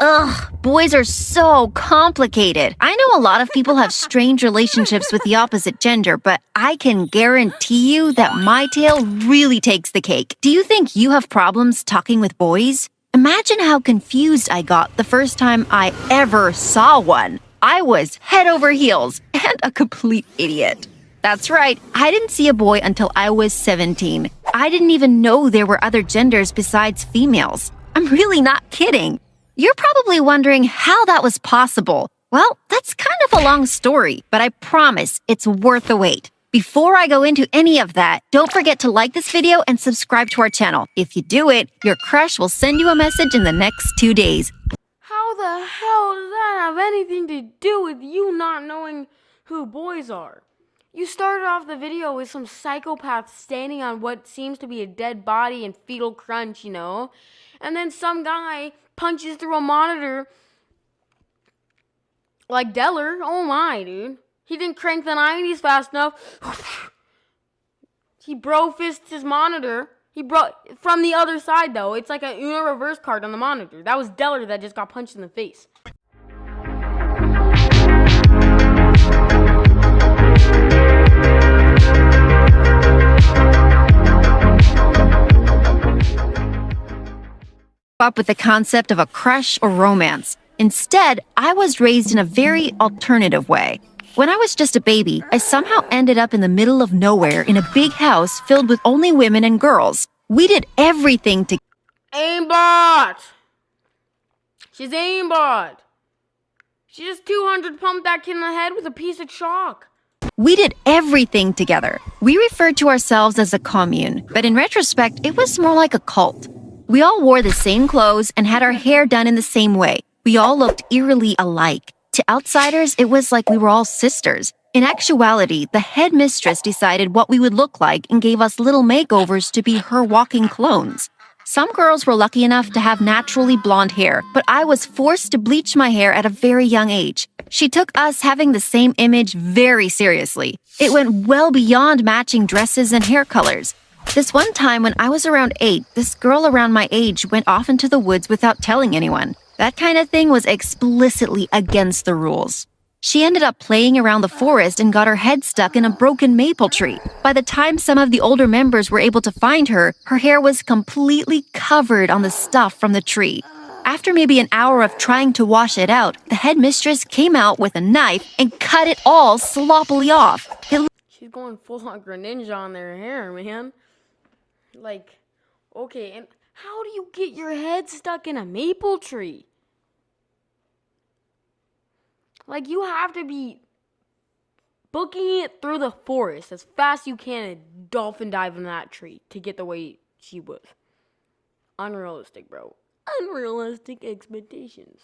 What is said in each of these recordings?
Ugh, boys are so complicated. I know a lot of people have strange relationships with the opposite gender, but I can guarantee you that my tale really takes the cake. Do you think you have problems talking with boys? Imagine how confused I got the first time I ever saw one. I was head over heels and a complete idiot. That's right, I didn't see a boy until I was 17. I didn't even know there were other genders besides females. I'm really not kidding. You're probably wondering how that was possible. Well, that's kind of a long story, but I promise it's worth the wait. Before I go into any of that, don't forget to like this video and subscribe to our channel. If you do it, your crush will send you a message in the next 2 days. How the hell does that have anything to do with you not knowing who boys are? You started off the video with some psychopath standing on what seems to be a dead body and fetal crunch, and then some guy punches through a monitor like Deller. Oh my, dude. He didn't crank the 90s fast enough. He bro-fists his monitor. He broke from the other side, though. It's like a Uno reverse card on the monitor. That was Deller that just got punched in the face. Up with the concept of a crush or romance. Instead, I was raised in a very alternative way. When I was just a baby, I somehow ended up in the middle of nowhere in a big house filled with only women and girls. We did everything to Aimbot! She's aimbot! She just 200 pumped that kid in the head with a piece of chalk. We did everything together. We referred to ourselves as a commune, but in retrospect, it was more like a cult. We all wore the same clothes and had our hair done in the same way. We all looked eerily alike. To outsiders, it was like we were all sisters. In actuality, the headmistress decided what we would look like and gave us little makeovers to be her walking clones. Some girls were lucky enough to have naturally blonde hair, but I was forced to bleach my hair at a very young age. She took us having the same image very seriously. It went well beyond matching dresses and hair colors. This one time when I was around 8, this girl around my age went off into the woods without telling anyone. That kind of thing was explicitly against the rules. She ended up playing around the forest and got her head stuck in a broken maple tree. By the time some of the older members were able to find her, her hair was completely covered on the stuff from the tree. After maybe an hour of trying to wash it out, the headmistress came out with a knife and cut it all sloppily off. She's going full on Greninja on their hair, man. Like, okay, and how do you get your head stuck in a maple tree? Like, you have to be booking it through the forest as fast as you can and dolphin dive in that tree to get the way she was. Unrealistic, bro. Unrealistic expectations.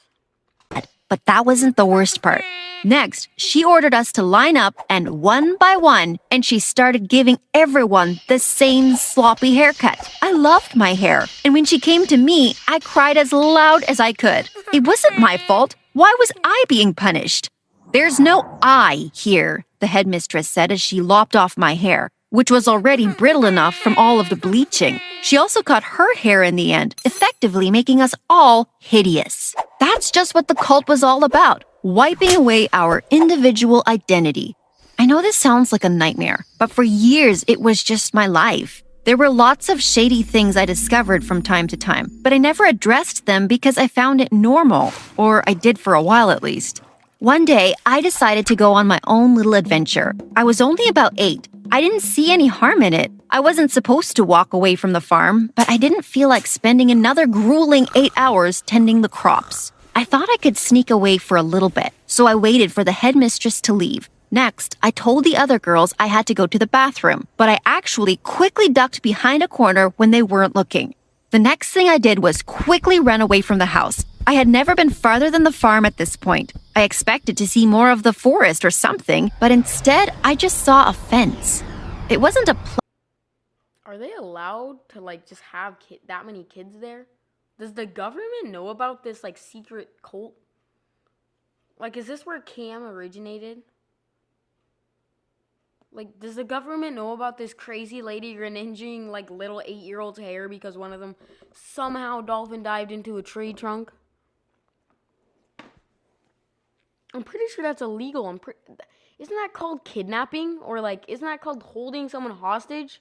But that wasn't the worst part. Next, she ordered us to line up, and one by one, and she started giving everyone the same sloppy haircut. I loved my hair, and when she came to me, I cried as loud as I could. It wasn't my fault. Why was I being punished? There's no I here, the headmistress said as she lopped off my hair, which was already brittle enough from all of the bleaching. She also cut her hair in the end, effectively making us all hideous. That's just what the cult was all about, wiping away our individual identity. I know this sounds like a nightmare, but for years it was just my life. There were lots of shady things I discovered from time to time, but I never addressed them because I found it normal, or I did for a while at least. One day, I decided to go on my own little adventure. I was only about 8. I didn't see any harm in it. I wasn't supposed to walk away from the farm, but I didn't feel like spending another grueling 8 hours tending the crops. I thought I could sneak away for a little bit, so I waited for the headmistress to leave. Next, I told the other girls I had to go to the bathroom, but I actually quickly ducked behind a corner when they weren't looking. The next thing I did was quickly run away from the house. I had never been farther than the farm at this point. I expected to see more of the forest or something, but instead, I just saw a fence. It wasn't a Are they allowed to, just have that many kids there? Does the government know about this, secret cult? Is this where Cam originated? Does the government know about this crazy lady greninjing, little 8-year-old's hair because one of them somehow dolphin dived into a tree trunk? I'm pretty sure that's illegal. Isn't that called kidnapping? Or like, isn't that called holding someone hostage?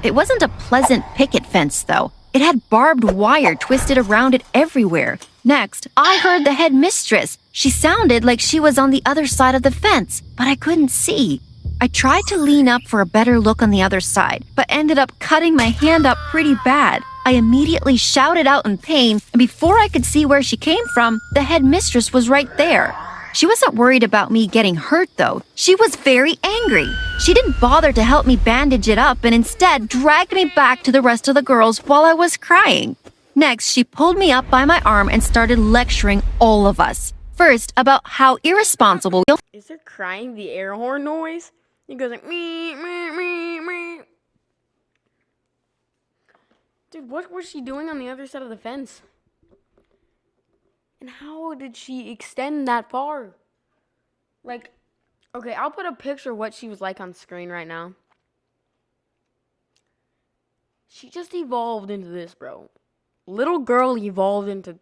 It wasn't a pleasant picket fence, though. It had barbed wire twisted around it everywhere. Next, I heard the headmistress. She sounded like she was on the other side of the fence, but I couldn't see. I tried to lean up for a better look on the other side, but ended up cutting my hand up pretty bad. I immediately shouted out in pain, and before I could see where she came from, the headmistress was right there. She wasn't worried about me getting hurt, though. She was very angry. She didn't bother to help me bandage it up and instead dragged me back to the rest of the girls while I was crying. Next, she pulled me up by my arm and started lecturing all of us. First, about how irresponsible we Is there crying the air horn noise? It goes like me, me, me, me. Dude, what was she doing on the other side of the fence? And how did she extend that far? Like, okay, I'll put a picture of what she was like on screen right now. She just evolved into this, bro. Little girl evolved into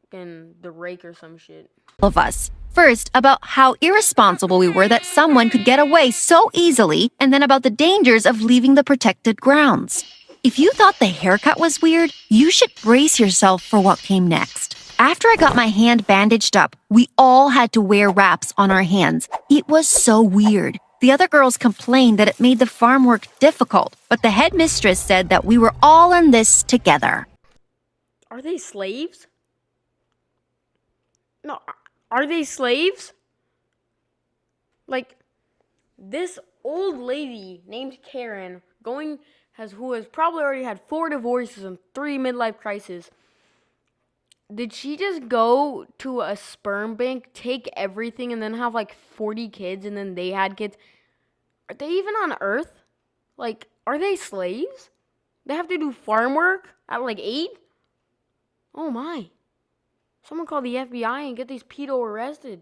fucking the rake or some shit. of us. First, about how irresponsible we were that someone could get away so easily, and then about the dangers of leaving the protected grounds. If you thought the haircut was weird, you should brace yourself for what came next. After I got my hand bandaged up, we all had to wear wraps on our hands. It was so weird. The other girls complained that it made the farm work difficult, but the headmistress said that we were all in this together. Are they slaves? No, are they slaves? Like, this old lady named Karen who has probably already had 4 divorces and 3 midlife crises. Did she just go to a sperm bank, take everything, and then have like 40 kids, and then they had kids? Are they even on Earth? Like, are they slaves? They have to do farm work at like 8? Oh my. Someone call the FBI and get these pedo arrested.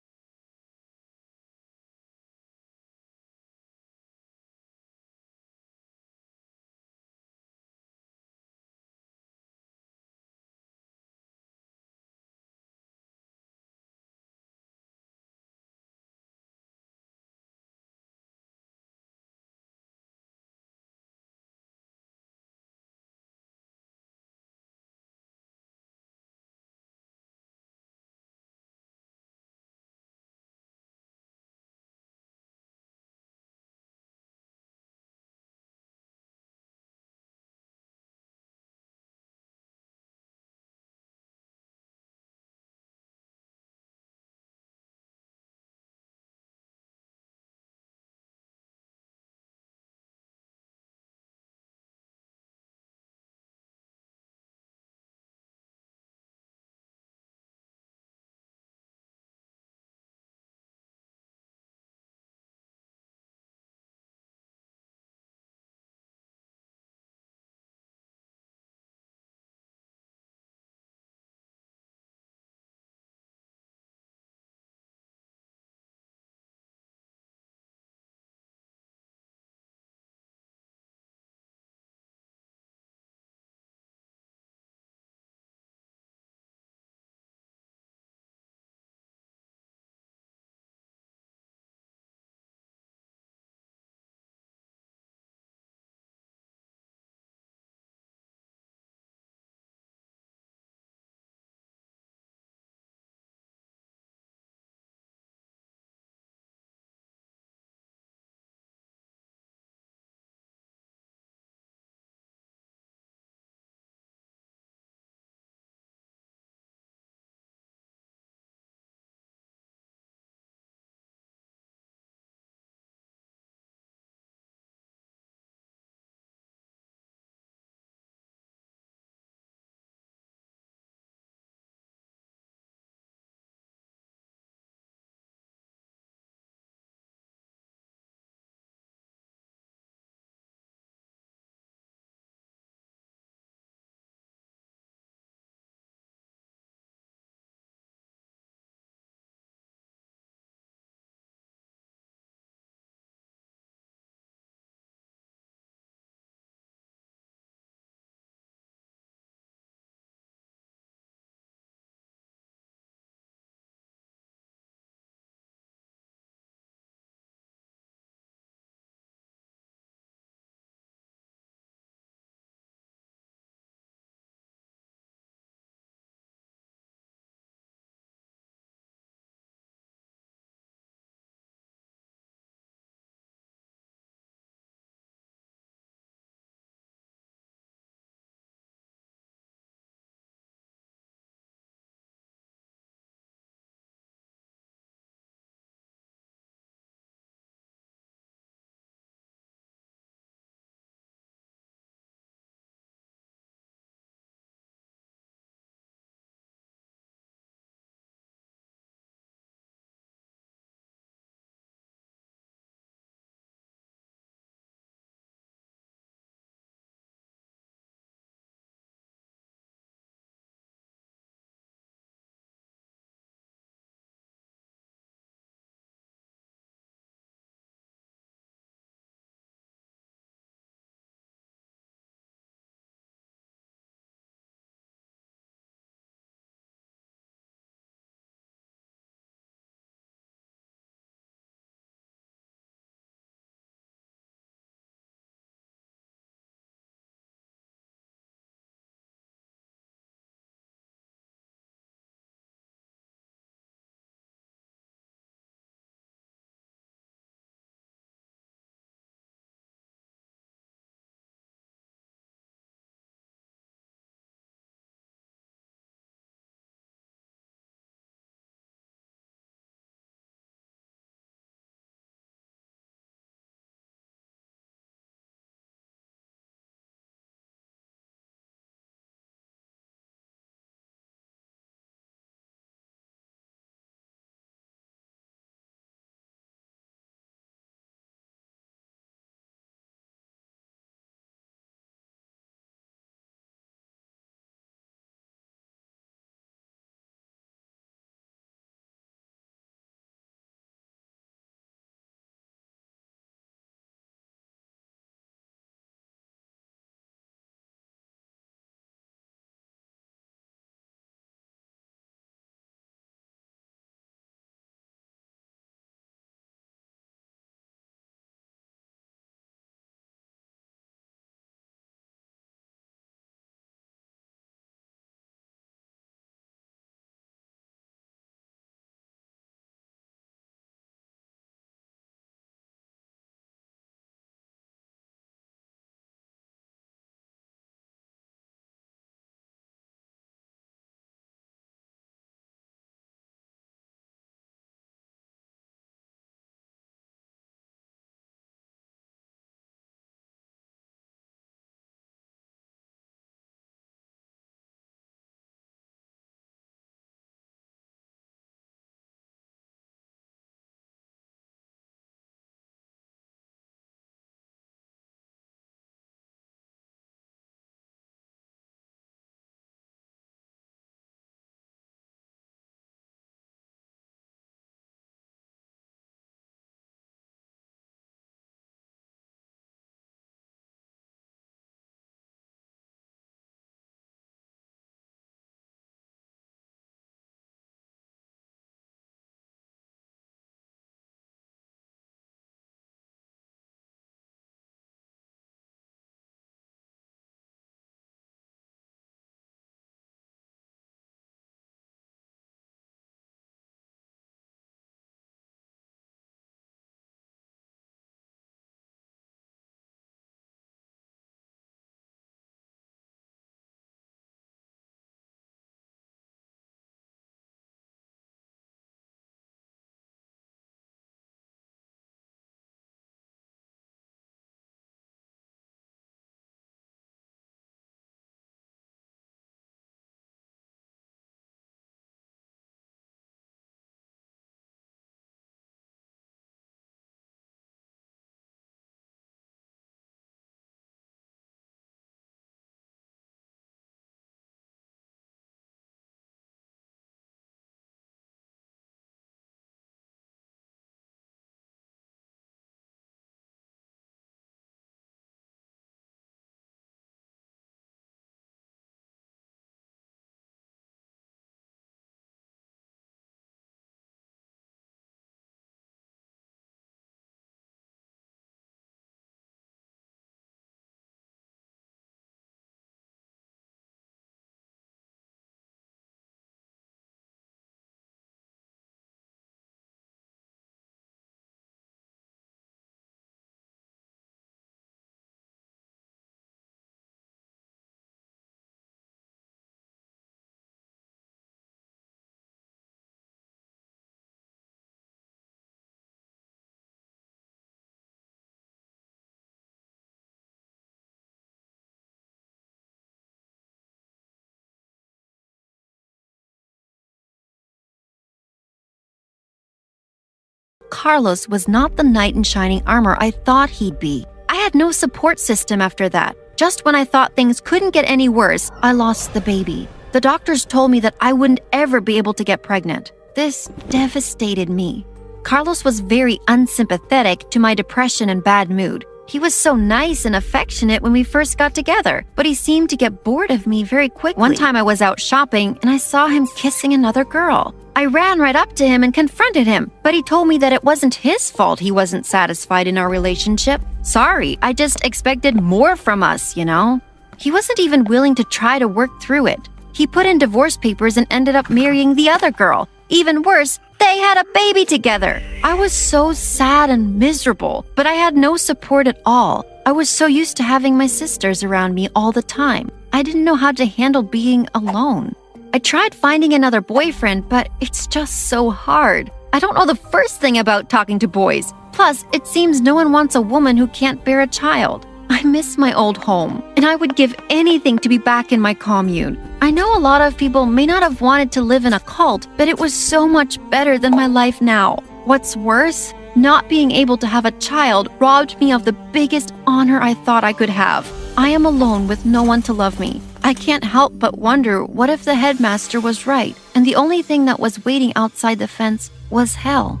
Carlos was not the knight in shining armor I thought he'd be. I had no support system after that. Just when I thought things couldn't get any worse, I lost the baby. The doctors told me that I wouldn't ever be able to get pregnant. This devastated me. Carlos was very unsympathetic to my depression and bad mood. He was so nice and affectionate when we first got together, but he seemed to get bored of me very quickly. One time I was out shopping and I saw him kissing another girl. I ran right up to him and confronted him, but he told me that it wasn't his fault he wasn't satisfied in our relationship. Sorry, I just expected more from us, you know? He wasn't even willing to try to work through it. He put in divorce papers and ended up marrying the other girl. Even worse, they had a baby together. I was so sad and miserable, but I had no support at all. I was so used to having my sisters around me all the time. I didn't know how to handle being alone. I tried finding another boyfriend, but it's just so hard. I don't know the first thing about talking to boys. Plus, it seems no one wants a woman who can't bear a child. I miss my old home, and I would give anything to be back in my commune. I know a lot of people may not have wanted to live in a cult, but it was so much better than my life now. What's worse, not being able to have a child robbed me of the biggest honor I thought I could have. I am alone with no one to love me. I can't help but wonder what if the headmaster was right, and the only thing that was waiting outside the fence was hell.